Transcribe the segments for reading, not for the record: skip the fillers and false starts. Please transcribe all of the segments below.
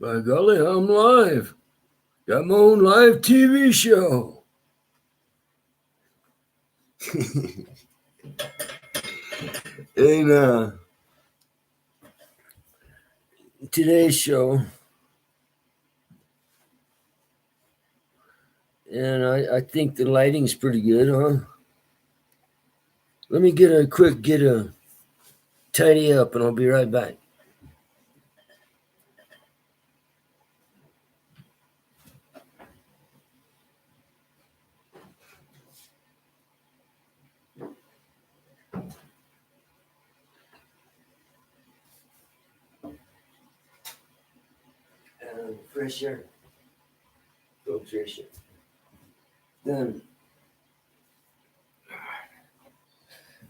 By golly, I'm live. Got my own live TV show. And today's show, and I think the lighting's pretty good, huh? Let me get a tidy up, and I'll be right back. Fresh air, filtration. Done.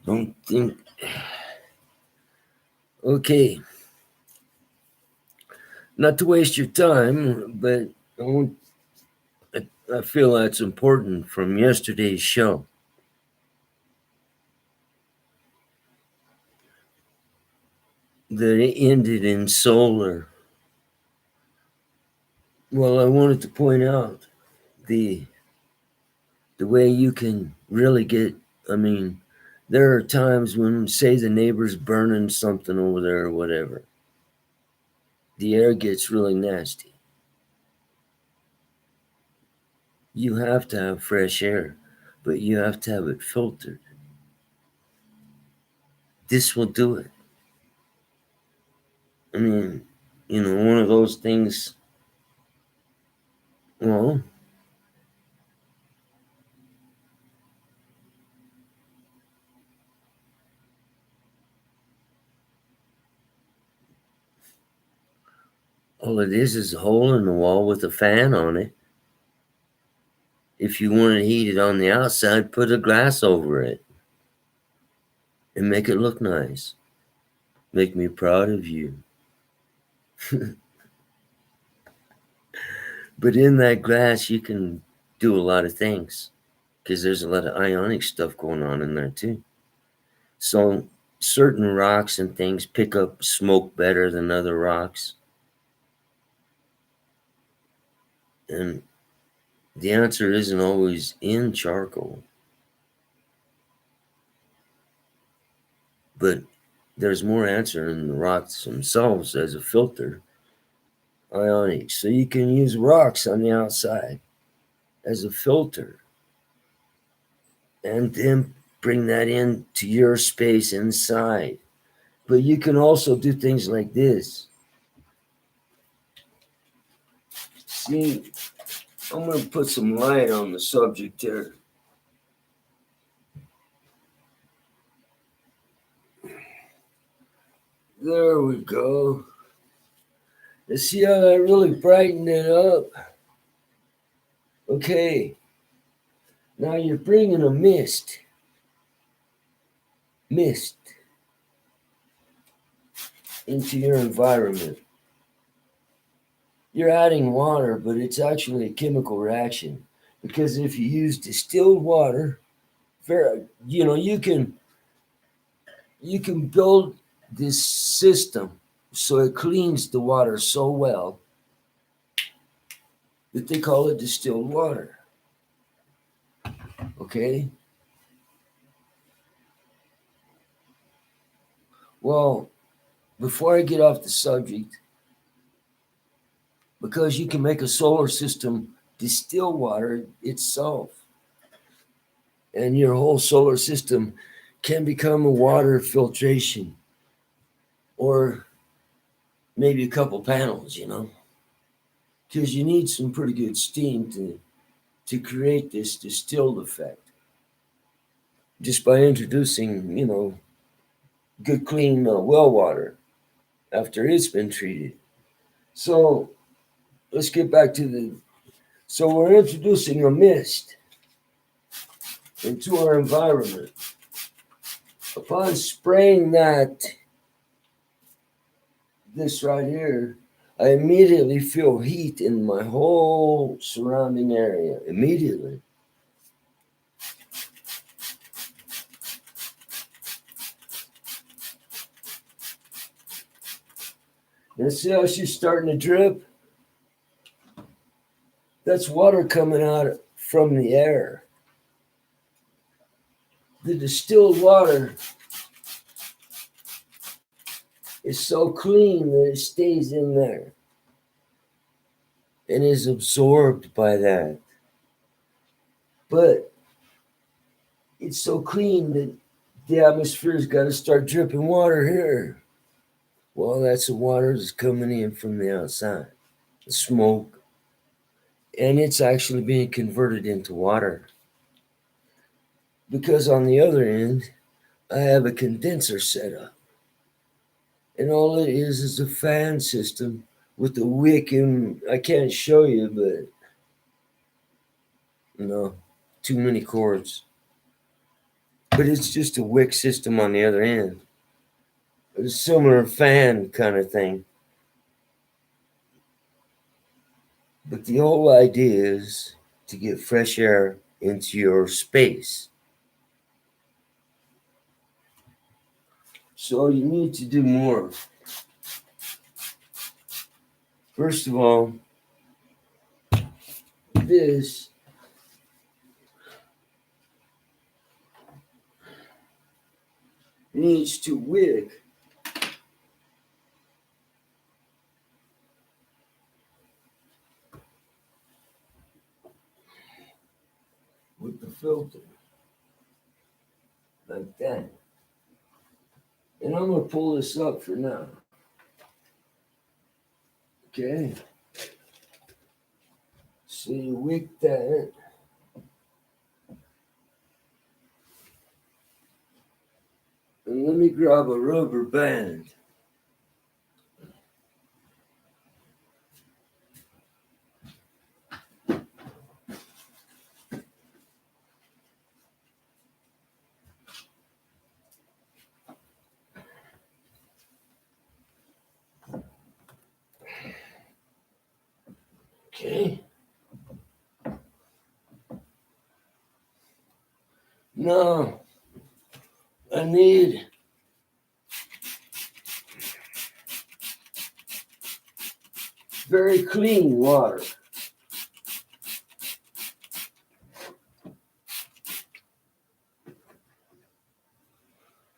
Don't think. Okay. Not to waste your time, but I feel that's important from yesterday's show. That it ended in solar. Well, I wanted to point out the way you can really get, I mean, there are times when, say, the neighbor's burning something over there or whatever, the air gets really nasty. You have to have fresh air, but you have to have it filtered. This will do it. I mean, one of those things, well, all it is a hole in the wall with a fan on it. If you want to heat it on the outside, put a glass over it and make it look nice. Make me proud of you. But in that glass, you can do a lot of things because there's a lot of ionic stuff going on in there too. So certain rocks and things pick up smoke better than other rocks. And the answer isn't always in charcoal. But there's more answer in the rocks themselves as a filter. Ionic. So you can use rocks on the outside as a filter. And then bring that into your space inside. But you can also do things like this. See, I'm going to put some light on the subject here. There we go. Let's see how that really brightened it up. Okay. Now you're bringing a mist into your environment. You're adding water, but it's actually a chemical reaction. Because if you use distilled water, you can build this system so it cleans the water so well that they call it distilled water. Okay? Well, before I get off the subject, because you can make a solar system distill water itself, and your whole solar system can become a water filtration, or maybe a couple panels, because you need some pretty good steam to create this distilled effect. Just by introducing, good clean well water after it's been treated. So let's get back to so we're introducing a mist into our environment. Upon spraying this right here, I immediately feel heat in my whole surrounding area. Immediately. And see how she's starting to drip? That's water coming out from the air. The distilled water is so clean that it stays in there and is absorbed by that. But it's so clean that the atmosphere's got to start dripping water here. Well, that's the water that's coming in from the outside, the smoke, and it's actually being converted into water. Because on the other end, I have a condenser set up. And all it is a fan system with a wick, and I can't show you, but too many cords. But it's just a wick system on the other end. A similar fan kind of thing. But the whole idea is to get fresh air into your space. So you need to do more. First of all, this needs to wick with the filter like that. And I'm going to pull this up for now. Okay. So you wick that. And let me grab a rubber band. Okay. Now, I need very clean water.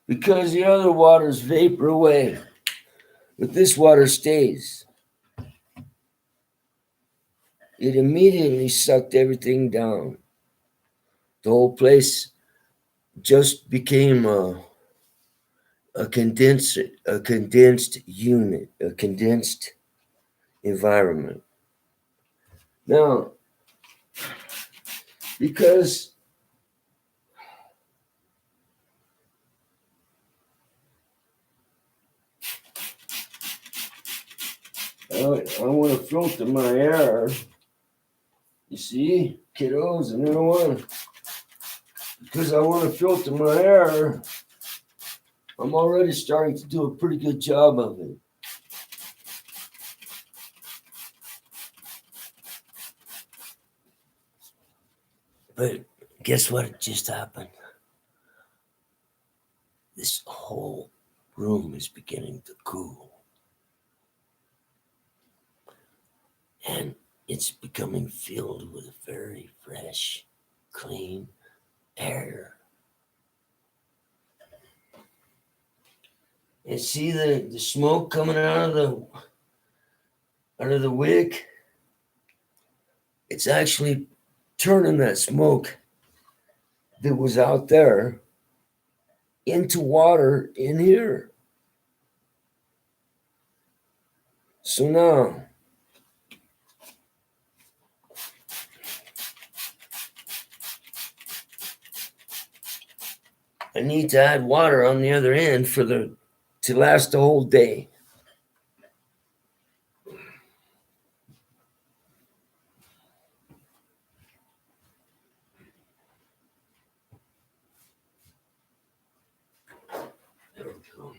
Because the other waters vapor away, but this water stays. It immediately sucked everything down. The whole place just became a condensed unit, a condensed environment. Now, because I want to filter my air, you see, kiddos, and because I want to filter my air, I'm already starting to do a pretty good job of it. But guess what just happened? This whole room is beginning to cool. And it's becoming filled with very fresh, clean air. And see the smoke coming out of the wick? It's actually turning that smoke that was out there into water in here. So now, I need to add water on the other end to last the whole day. There we go.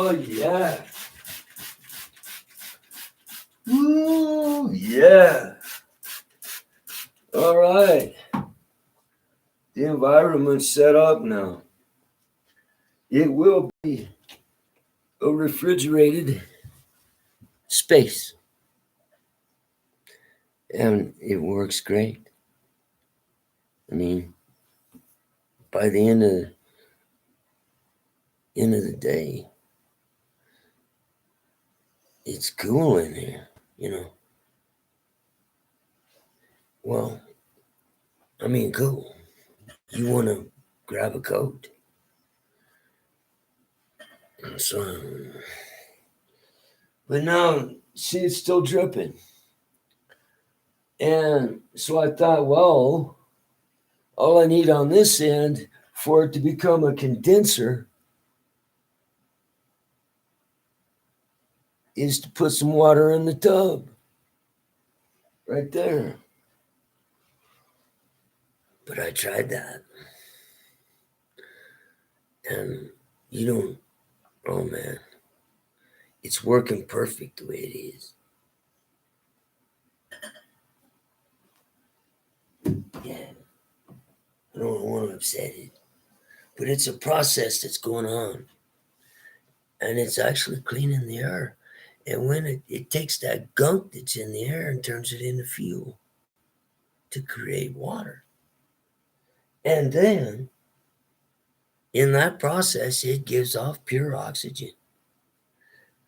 Oh, yeah. Ooh, yeah. All right. The environment's set up now. It will be a refrigerated space. And it works great. I mean, by the end of the day, it's cool in here, you know. Well, I mean, cool. You want to grab a coat. And so, but now, see, it's still dripping. And so I thought, well, all I need on this end for it to become a condenser is to put some water in the tub right there. But I tried that. And you don't, oh man, it's working perfect the way it is. Yeah, I don't want to upset it, but it's a process that's going on. And it's actually cleaning the air. And when it takes that gunk that's in the air and turns it into fuel to create water. And then in that process, it gives off pure oxygen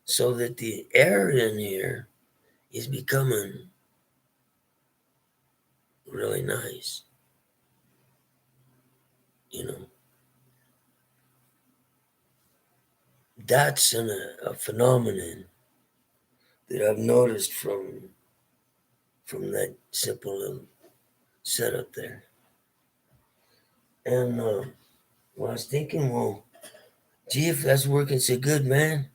so that the air in here is becoming really nice. You know, that's a phenomenon that I've noticed from that simple little setup there. And well, I was thinking, well, gee, if that's working so good, man,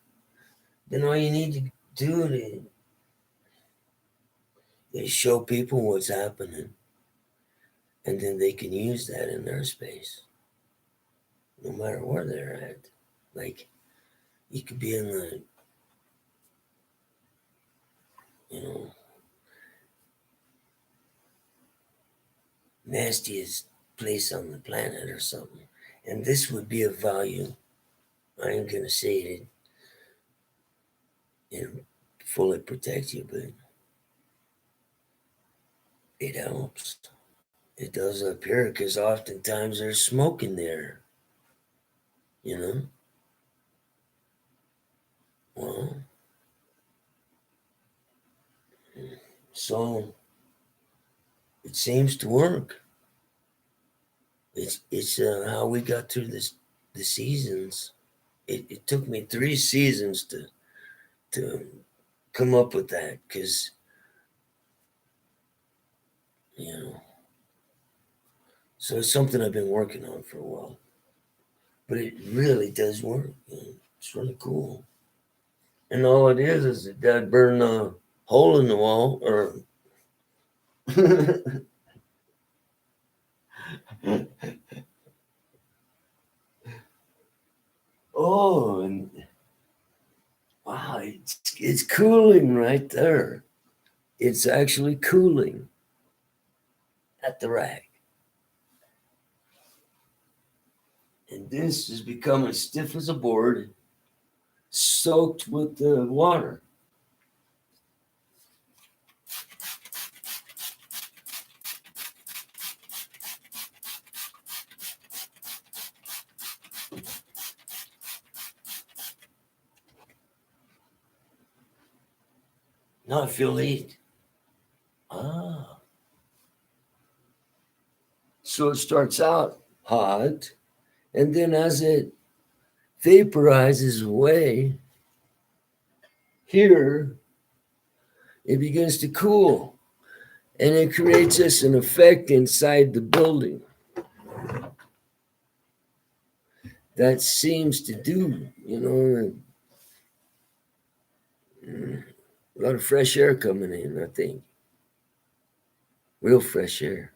then all you need to do is show people what's happening, and then they can use that in their space, no matter where they're at. Like, you could be in the, you know, nastiest place on the planet or something, and this would be of value. I ain't gonna say it, fully protect you, but it helps. It does up here because oftentimes there's smoke in there, you know? Well, so it seems to work. It's how we got through the seasons. It took me 3 seasons to come up with that because, you know, so it's something I've been working on for a while. But it really does work. It's really cool. And all it is that burn a hole in the wall or oh, and wow, it's cooling right there. It's actually cooling at the rack. And this is becoming stiff as a board, soaked with the water. Now I feel heat. Ah. So it starts out hot, and then as it vaporizes away, here it begins to cool. And it creates us an effect inside the building that seems to do, a lot of fresh air coming in, I think. Real fresh air.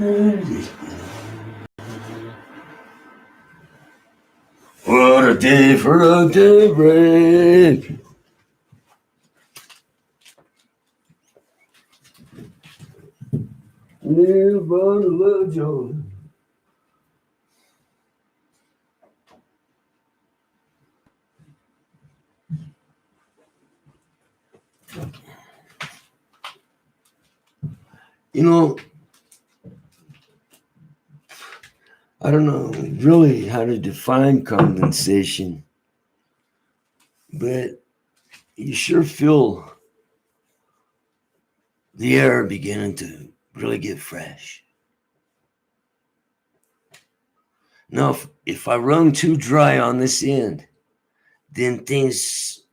What a day for a daybreak. Live on a little joy. You know, I don't know really how to define condensation, but you sure feel the air beginning to really get fresh. Now, if I run too dry on this end, then things,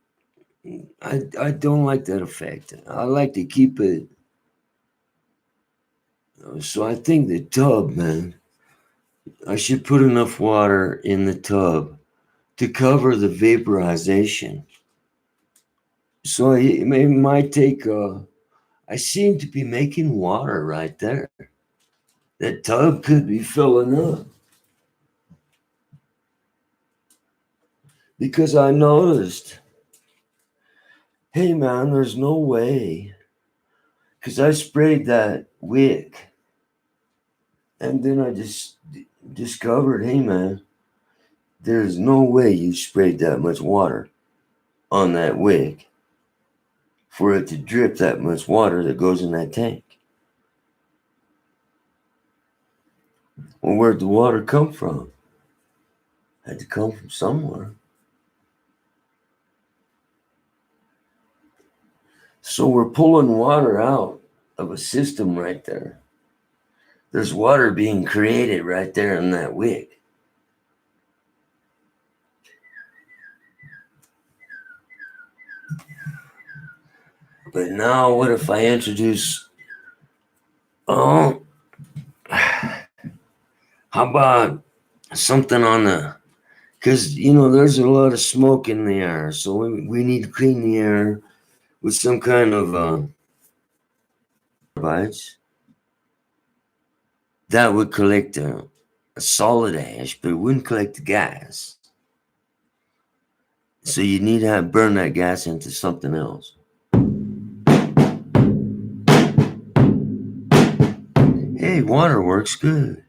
I don't like that effect. I like to keep it. So I think the tub, man, I should put enough water in the tub to cover the vaporization. So it might take, I seem to be making water right there. That tub could be filling up. Because I noticed, hey man, there's no way. Because I sprayed that wick. And then I just discovered, hey man, there's no way you sprayed that much water on that wick for it to drip that much water that goes in that tank. Well, where'd the water come from? Had to come from somewhere. So we're pulling water out of a system right there. There's water being created right there in that wick. But now what if I introduce, how about something on the, because, there's a lot of smoke in the air. So we need to clean the air with some kind of carbides that would collect a solid ash, but it wouldn't collect the gas. So you need to burn that gas into something else. Hey, water works good.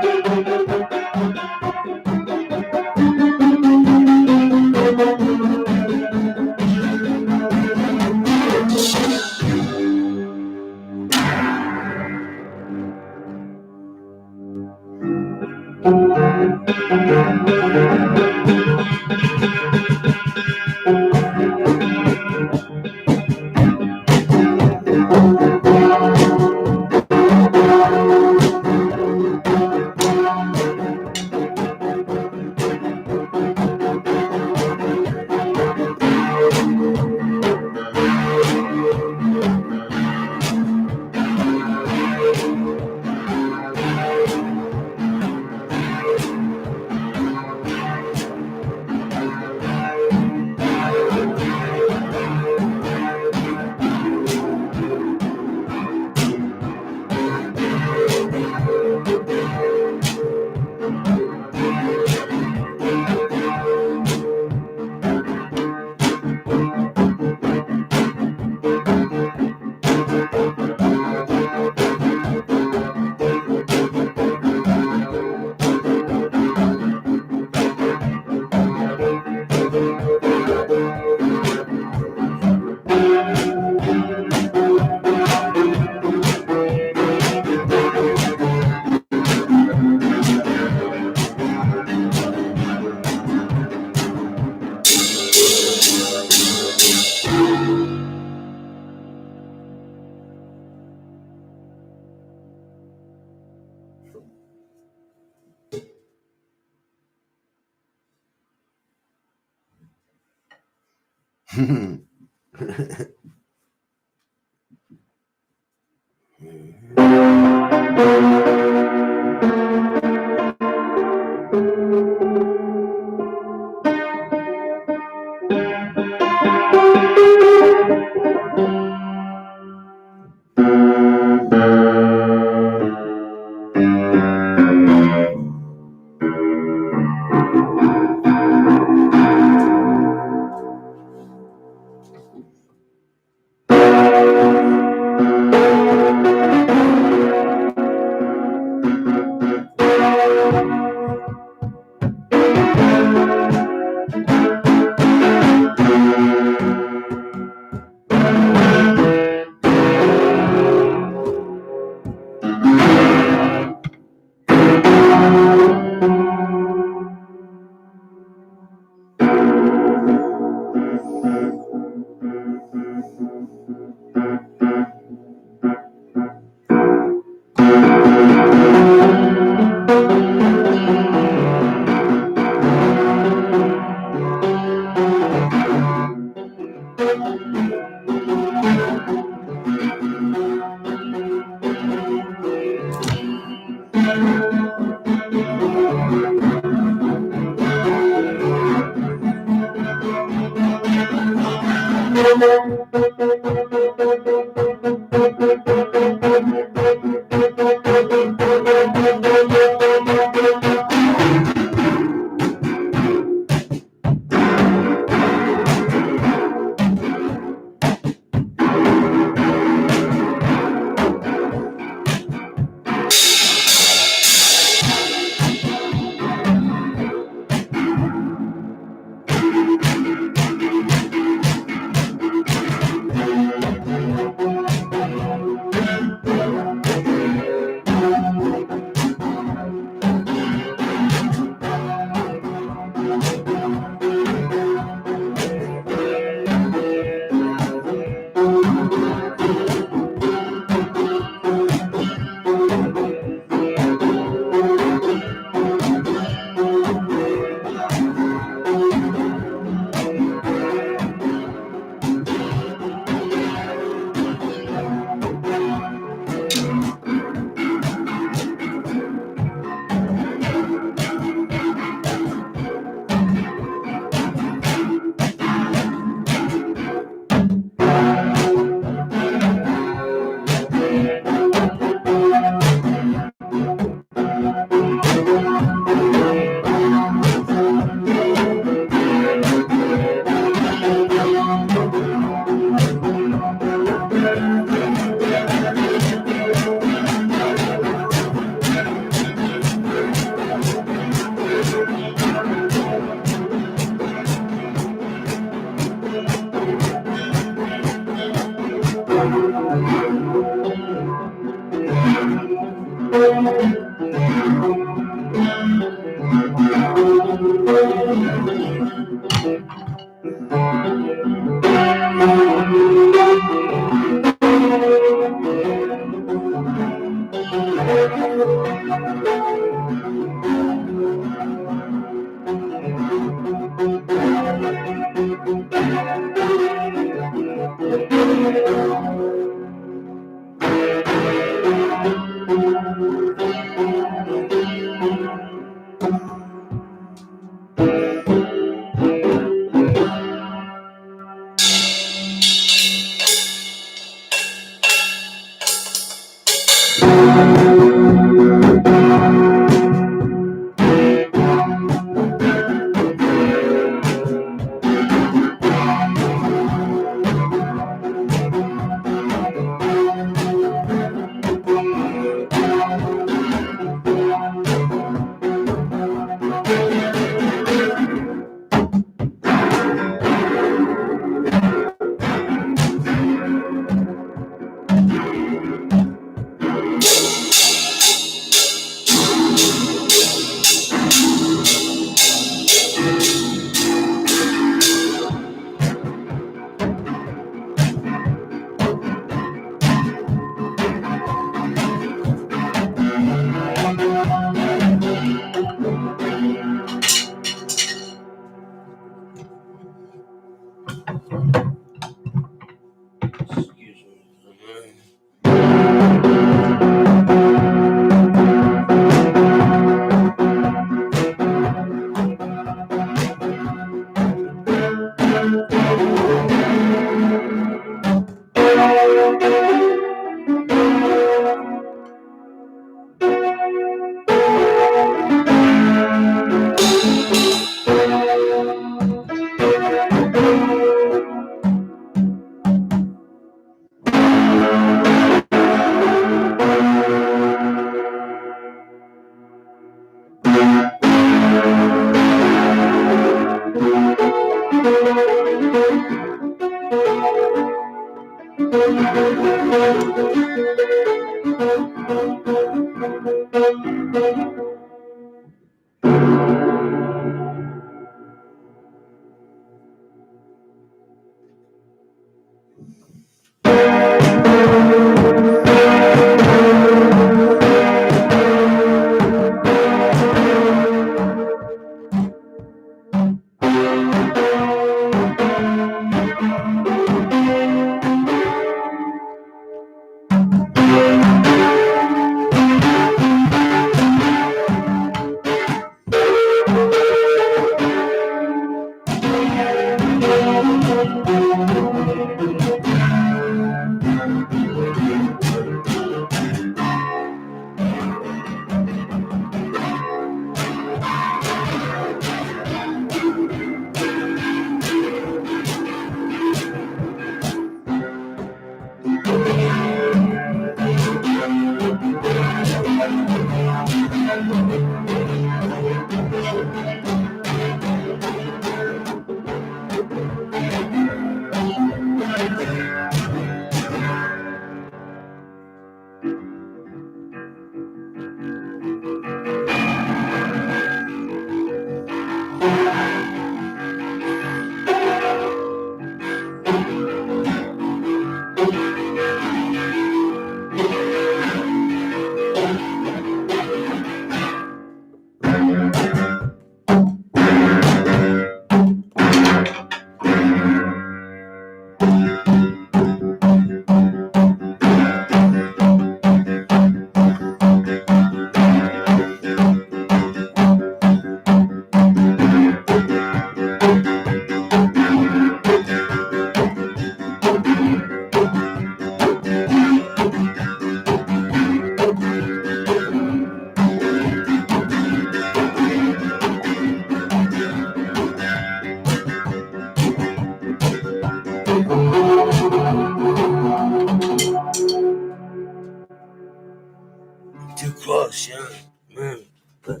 Too close, yeah, man. But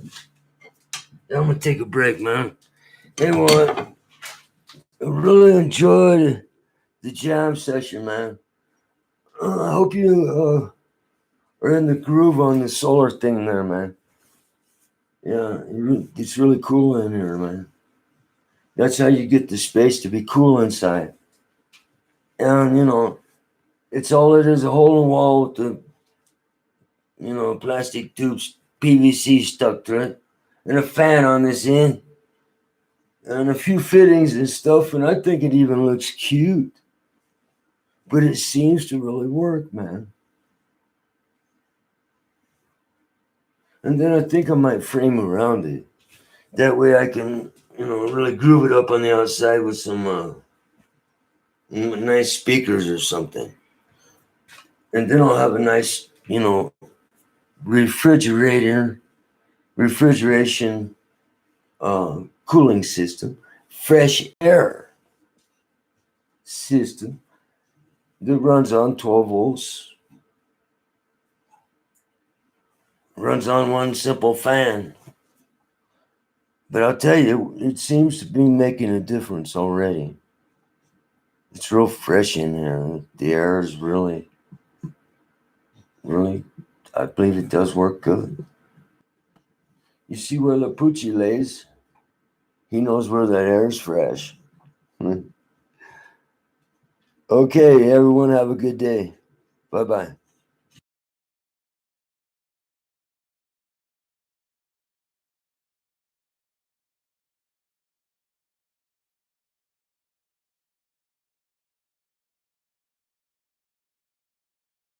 I'm gonna take a break, man. Hey, what? I really enjoyed the jam session, man. I hope you are in the groove on the solar thing there, man. Yeah, it's really cool in here, man. That's how you get the space to be cool inside. And, it's all it is, a hole in the wall with the, plastic tubes, PVC stuck to it, and a fan on this end, and a few fittings and stuff, and I think it even looks cute. But it seems to really work, man. And then I think I might frame around it. That way I can, really groove it up on the outside with some nice speakers or something. And then I'll have a nice, refrigeration cooling system, fresh air system that runs on 12 volts, runs on one simple fan. But I'll tell you, it seems to be making a difference already. It's real fresh in here. The air is really, I believe it does work good. You see where Lapucci lays? He knows where that air is fresh. Okay, everyone have a good day. Bye-bye.